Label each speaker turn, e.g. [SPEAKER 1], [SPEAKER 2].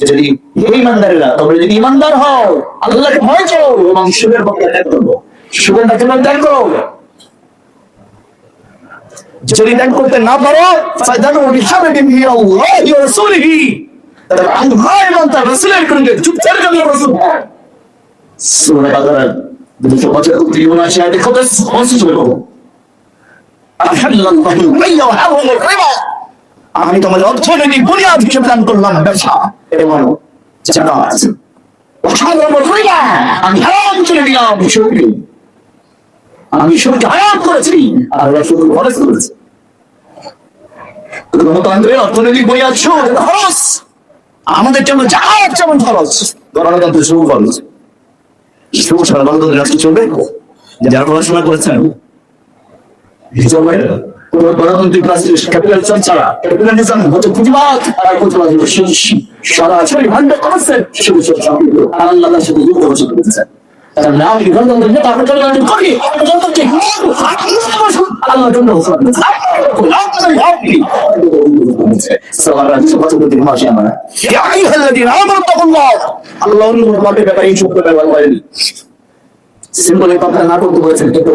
[SPEAKER 1] যদি ইমানদারেরা তোমরা যদি ইমানদার হও, আল্লাহকে ভয় করো এবং সুদের পথে ত্যাগ করো। সুদের কেমন ত্যাগ করো? যদি ত্যাগ করতে না পারো, ফায়দানু বিহাবিবিন মিনাল্লাহি ওয়া রাসূলিহি, তাহলে আল্লাহ এবং তার রাসূলের সঙ্গে যুদ্ধের জন্য প্রস্তুত হও। সূরা বাকারা 275 আয়াতে কত স্পষ্ট বলো, আহাল্লাল্লাহু বাইয়া ওয়া হারামাল রিবা, আমি তোমাদের অর্থনৈতিক বুনিয়াদ হিসেবে দান করলাম ব্যবসা এবং জাকাত। হারামাল রিবা, আমি হারাম করে দিলাম সুদ। আমি সুদকে হারাম করেছি আর রাসূল ফরজ করেছে। গণতন্ত্রের অর্থনৈতিক বুনিয়াদ সুদ, খরচ। আমাদের জন্য জাকাত যেমন খরচ, গণতন্ত্রের সুদ খরচ। সুদ ছাড়া গণতন্ত্রের রাষ্ট্র চলবে? যারা পড়াশোনা করেছেন গণতান্ত্রিক রাষ্ট্রের ক্যাপিটালিজম ছাড়া, ক্যাপিটালিজম হচ্ছে পুঁজিবাদ আর পুঁজিবাদ সরাসরি ভান্ড করেছে শুধু আল্লাহর সাথে যুদ্ধ ঘোষণা করেছে। সিম্বলের কথা না করতে বলেছেন, কিন্তু